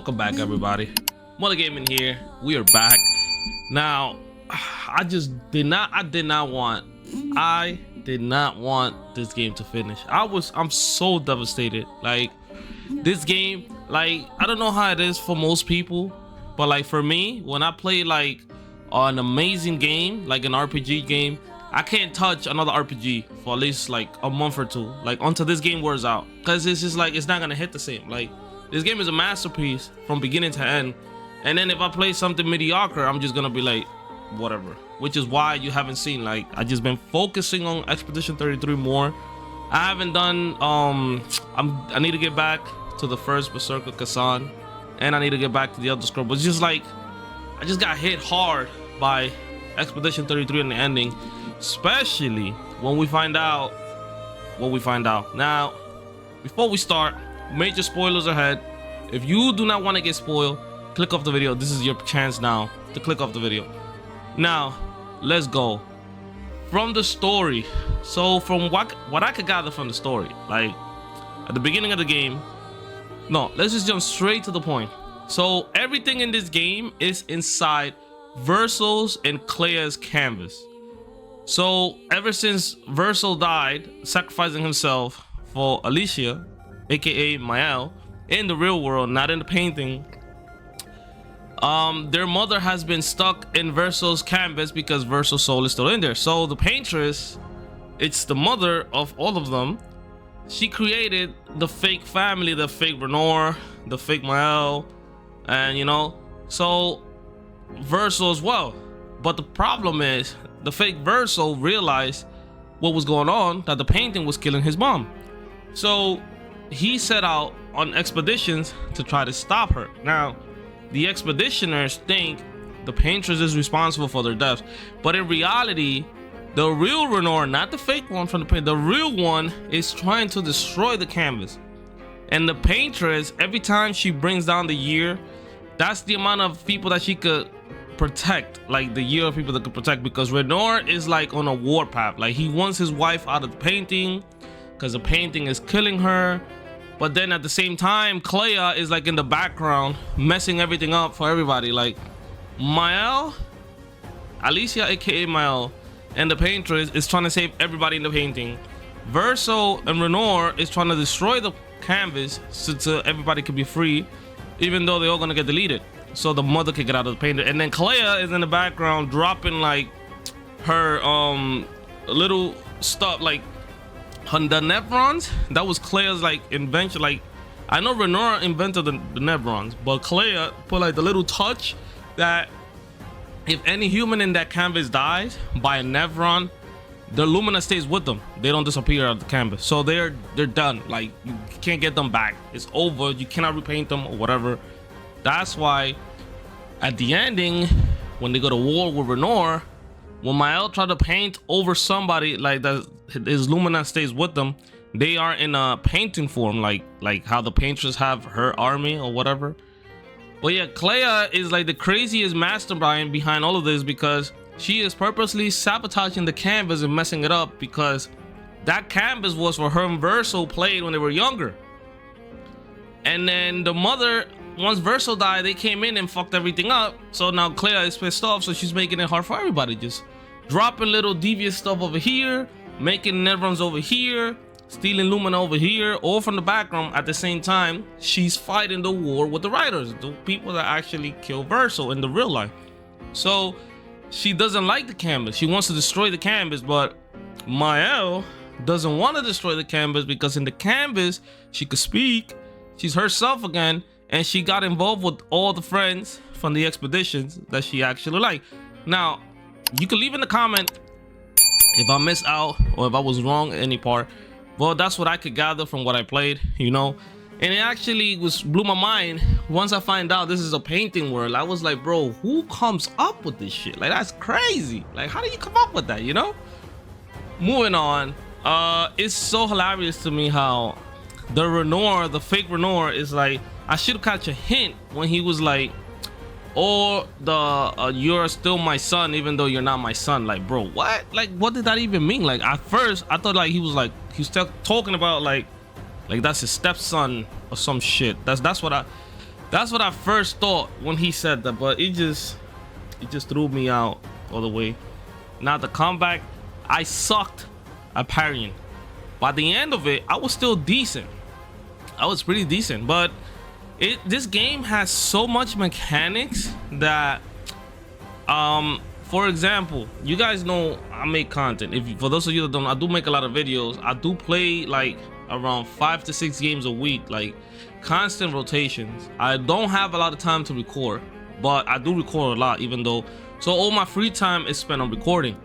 Welcome back, everybody. Mother Gaming here. We are back. Now, I did not want this game to finish. I'm so devastated. Like, this game, like, I don't know how it is for most people, but like for me, when I play like an amazing game, like an RPG game, I can't touch another RPG for at least like a month or two, like until this game wears out, because it's just like it's not gonna hit the same. Like, this game is a masterpiece from beginning to end, and then if I play something mediocre, I'm just gonna be like whatever, which is why you haven't seen, like, I just been focusing on Expedition 33 more. I haven't done I need to get back to the first Berserker Kasan, and I need to get back to the other scroll, but it's just like I just got hit hard by Expedition 33 in the ending, especially when we find out what we find out. Now, before we start, major spoilers ahead. If you do not want to get spoiled, click off the video. This is your chance now to click off the video. Now, let's go from the story. So from what I could gather from the story, like at the beginning of the game, no, let's just jump straight to the point. So everything in this game is inside Versal's and Clair's canvas. So ever since Versal died, sacrificing himself for Alicia, aka Mael, in the real world, not in the painting, their mother has been stuck in Versal's canvas because Versal's soul is still in there. So the paintress, it's the mother of all of them. She created the fake family, the fake Renor, the fake Mael, and you know, so Versal as well. But the problem is, the fake Versal realized what was going on, that the painting was killing his mom. So he set out on expeditions to try to stop her. Now, the expeditioners think the paintress is responsible for their deaths, but in reality, the real Renor, not the fake one from the paint, the real one is trying to destroy the canvas. And the paintress, every time she brings down the year, that's the amount of people that she could protect, like the year of people that could protect, because Renor is like on a warpath. Like, he wants his wife out of the painting because the painting is killing her. But then at the same time, Clair is like in the background messing everything up for everybody. Like Mael, Alicia aka Mael, and the paintress is trying to save everybody in the painting. Verso and Renor is trying to destroy the canvas so everybody could be free, even though they're all gonna get deleted, so the mother could get out of the painting. And then Clair is in the background dropping like her little stuff, like the Nevrons. That was Clair's like invention. Like, I know Renor invented the Nevrons, but Clair put like the little touch that if any human in that canvas dies by a Nevron, the Lumina stays with them. They don't disappear out of the canvas. So they're done. Like, you can't get them back. It's over. You cannot repaint them or whatever. That's why at the ending, when they go to war with Renor, when Mael tried to paint over somebody, like that, his Lumina stays with them. They are in a painting form, like how the painters have her army or whatever. But yeah, Clair is like the craziest mastermind behind all of this, because she is purposely sabotaging the canvas and messing it up, because that canvas was for her and Versal played when they were younger. And then the mother, once Versal died, they came in and fucked everything up. So now Clair is pissed off, so she's making it hard for everybody, just dropping little devious stuff over here, making Nevrons over here, stealing Lumina over here, all from the background. At the same time, she's fighting the war with the writers, the people that actually kill Versal in the real life. So she doesn't like the canvas. She wants to destroy the canvas, but Mael doesn't want to destroy the canvas, because in the canvas she could speak. She's herself again, and she got involved with all the friends from the expeditions that she actually liked. Now, you can leave in the comment if I missed out or if I was wrong in any part. Well, that's what I could gather from what I played, you know. And it actually blew my mind once I find out this is a painting world. I was like, bro, who comes up with this shit? Like, that's crazy. Like, how do you come up with that, you know? Moving on, it's so hilarious to me how the Renor, the fake Renor, is like, I should catch a hint when he was like, or the you're still my son even though you're not my son. Like, bro, what? Like, what did that even mean? Like, at first I thought like he was still talking about like that's his stepson or some shit. That's what That's what I first thought when he said that, but it just threw me out all the way. Now the comeback, I sucked at parrying. By the end of it, I was still decent. I was pretty decent, but this game has so much mechanics that for example, you guys know I make content. For those of you that don't, I do make a lot of videos. I do play like around 5 to 6 games a week, like constant rotations. I don't have a lot of time to record, but I do record a lot, even though. So all my free time is spent on recording.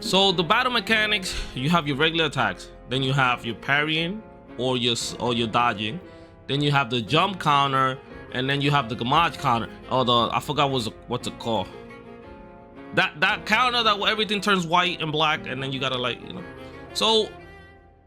So the battle mechanics, you have your regular attacks, then you have your parrying or your dodging, then you have the jump counter, and then you have the gamage counter. Oh, I forgot what's it called. That counter that everything turns white and black, and then you gotta, like, you know. So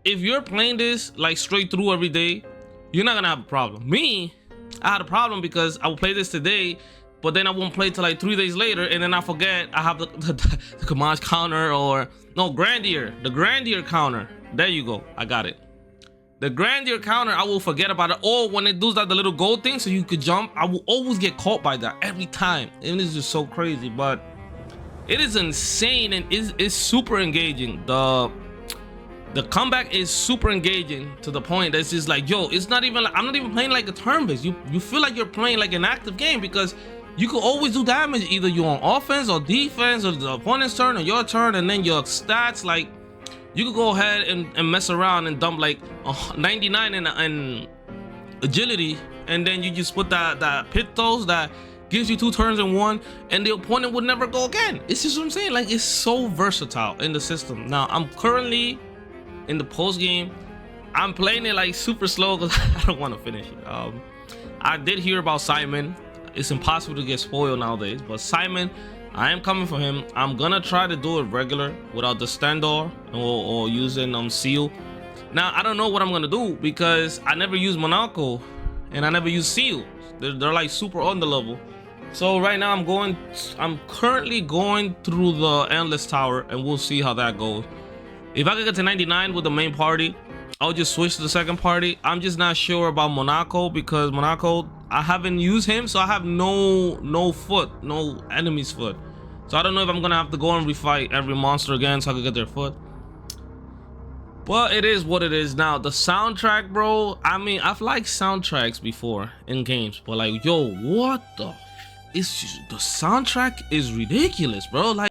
if you're playing this like straight through every day, you're not gonna have a problem. Me, I had a problem because I would play this today, but then I won't play till like 3 days later, and then I forget I have the gamage counter, or no, grandeur, the grandeur counter. There you go, I got it. The grandeur counter, I will forget about it. Or when it does that, the little gold thing so you could jump, I will always get caught by that every time. And it's just so crazy, but it is insane, and it's super engaging. The comeback is super engaging to the point that it's just like, yo, it's not even like, I'm not even playing like a turn-based. You feel like you're playing like an active game, because you can always do damage. Either you're on offense or defense, or the opponent's turn or your turn, and then your stats, like, you could go ahead and mess around and dump like 99 in agility, and then you just put that pit toes that gives you 2 turns in 1, and the opponent would never go again. It's just what I'm saying. Like, it's so versatile in the system. Now I'm currently in the post game. I'm playing it like super slow because I don't want to finish it. I did hear about Simon. It's impossible to get spoiled nowadays, but Simon, I am coming for him. I'm gonna try to do it regular without the standard or using seal. Now I don't know what I'm gonna do, because I never use Monaco and I never use seal. They're like super on the level. So right now I'm currently going through the endless tower, and we'll see how that goes. If I could get to 99 with the main party, I'll just switch to the second party. I'm just not sure about Monaco, because Monaco, I haven't used him, so I have no enemy's foot. So I don't know if I'm gonna have to go and refight every monster again so I can get their foot. But it is what it is. Now the soundtrack, bro, I mean, I've liked soundtracks before in games, but like, yo, what the, it's just, the soundtrack is ridiculous, bro. Like,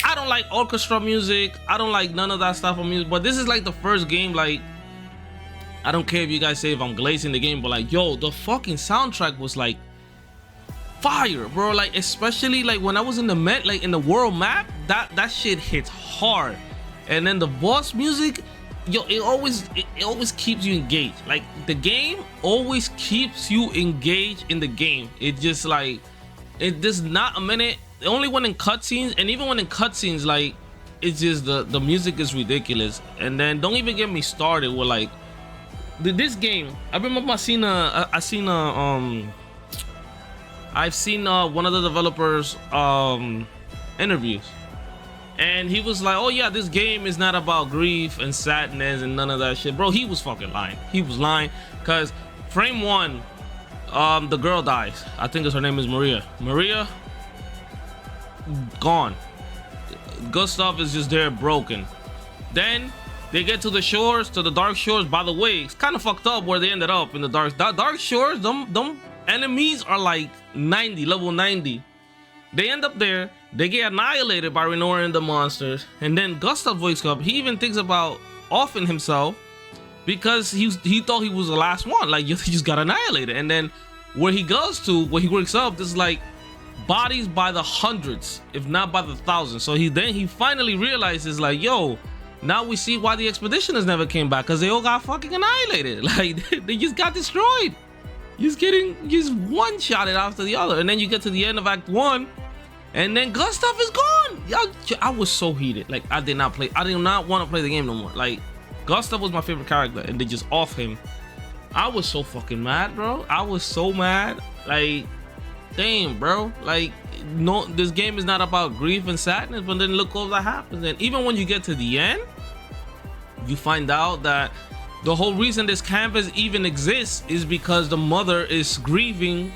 I don't like orchestra music. I don't like none of that stuff of music. But this is like the first game, like, I don't care if you guys say if I'm glazing the game, but like, yo, the fucking soundtrack was like fire, bro. Like, especially like when I was in the like in the world map, that shit hits hard. And then the boss music, yo, it always keeps you engaged. Like the game always keeps you engaged in the game. It just like it does not a minute. Only when in cutscenes, and even when in cutscenes, like it's just the music is ridiculous. And then don't even get me started with like this game. I remember I've seen one of the developers interviews, and he was like, oh yeah, this game is not about grief and sadness and none of that shit. Bro, he was fucking lying. He was lying, because frame one, the girl dies. I think her name is Maria gone. Gustav is just there broken. Then they get to the shores, to the dark shores. By the way, it's kind of fucked up where they ended up in the dark shores. Them enemies are like 90, level 90. They end up there, they get annihilated by Renora and the monsters, and then Gustav wakes up. He even thinks about offing himself because he thought he was the last one. Like, he just got annihilated. And then where he goes to, where he wakes up, there's like bodies by the hundreds, if not by the thousands. So he finally realizes, like, yo, now we see why the expeditioners never came back, because they all got fucking annihilated. Like, they just got destroyed. Just one-shotted after the other. And then you get to the end of Act 1, and then Gustav is gone. I was so heated. Like, I did not want to play the game no more. Like, Gustav was my favorite character, and they just off him. I was so fucking mad, bro. I was so mad. Like, damn, bro. Like, no, this game is not about grief and sadness, but then look what that happens. And even when you get to the end, you find out that the whole reason this canvas even exists is because the mother is grieving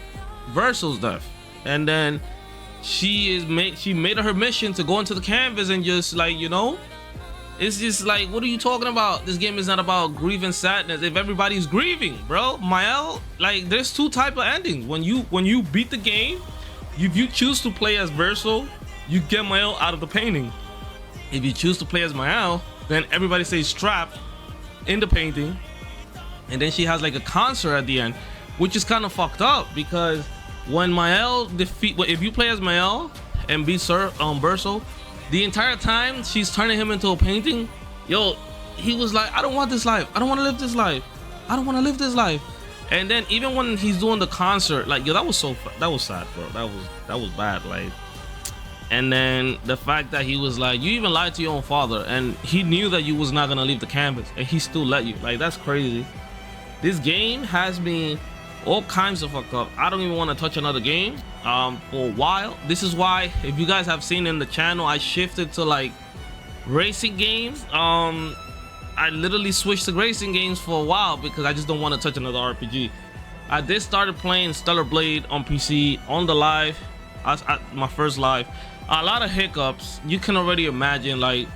Versal's death. And then she made it her mission to go into the canvas and just, like, you know, it's just like, what are you talking about? This game is not about grief and sadness if everybody's grieving, bro. Mael, like, there's two type of endings. When you beat the game, if you choose to play as Versal, you get Mael out of the painting. If you choose to play as Mael, then everybody stays trapped in the painting, and then she has like a concert at the end, which is kind of fucked up, because when Mael if you play as Mael and beat Versal, the entire time she's turning him into a painting. Yo, he was like, I don't want this life. I don't want to live this life. I don't want to live this life. And then even when he's doing the concert, like, yo, that was sad, bro. That was bad. Like, and then the fact that he was like, you even lied to your own father, and he knew that you was not gonna leave the canvas, and he still let you. Like, that's crazy. This game has been all kinds of fucked up. I don't even want to touch another game for a while. This is why, if you guys have seen in the channel, I shifted to like racing games. I literally switched to racing games for a while because I just don't want to touch another RPG. I did started playing Stellar Blade on PC on the live. My first live. A lot of hiccups. You can already imagine. Like,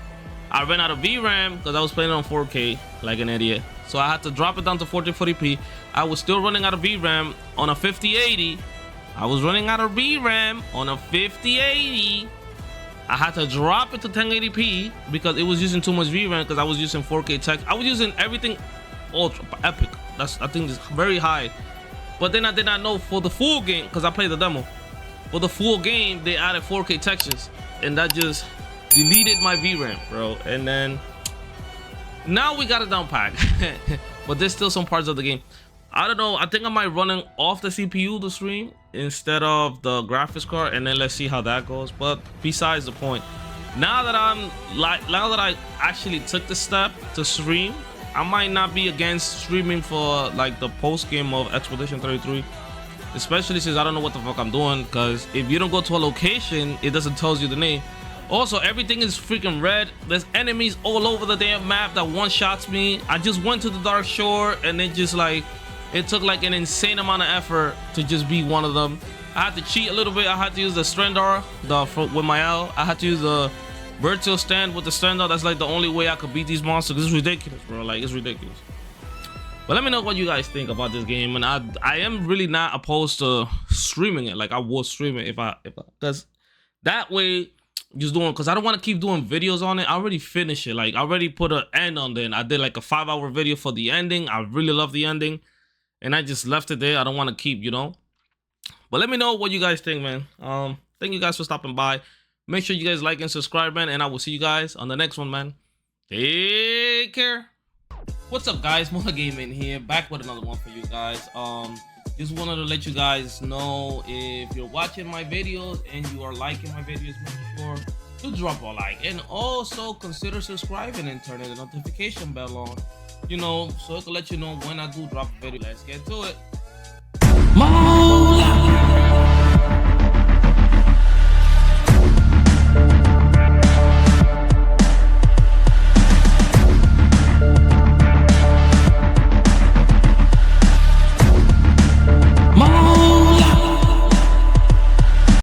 I ran out of VRAM because I was playing on 4K like an idiot. So I had to drop it down to 1440p. I was still running out of VRAM on a 5080. I was running out of VRAM on a 5080. I had to drop it to 1080p because it was using too much VRAM, because I was using 4K text. I was using everything ultra epic. I think it's very high. But then I did not know for the full game, because I played the demo. For the full game, they added 4K textures, and that just deleted my VRAM, bro. And then now we got it down pat. But there's still some parts of the game. I don't know. I think I might run off the CPU to stream instead of the graphics card, and then let's see how that goes. But besides the point, now that I actually took the step to stream, I might not be against streaming for like the post game of Expedition 33. Especially since I don't know what the fuck I'm doing, because if you don't go to a location, it doesn't tell you the name. Also, everything is freaking red. There's enemies all over the damn map that one-shots me. I just went to the Dark Shore, and it just like, it took like an insane amount of effort to just be one of them. I had to cheat a little bit. I had to use the Strandar with my L. I had to use the Virtual Stand with the Strandar. That's like the only way I could beat these monsters. It's ridiculous, bro. Like, it's ridiculous. But let me know what you guys think about this game, and I am really not opposed to streaming it. Like, I will stream it if I because that way, just doing, because I don't want to keep doing videos on it. I already finished it. Like, I already put an end on it. I did like a 5-hour video for the ending. I really love the ending, and I just left it there. I don't want to keep, you know. But let me know what you guys think, man. Thank you guys for stopping by. Make sure you guys like and subscribe, man, and I will see you guys on the next one, man. Take care. What's up, guys? Mola Gaming here, back with another one for you guys. Just wanted to let you guys know, if you're watching my videos and you are liking my videos, make sure to drop a like, and also consider subscribing and turning the notification bell on, so it can let you know when I do drop a video. Let's get to it. Mola.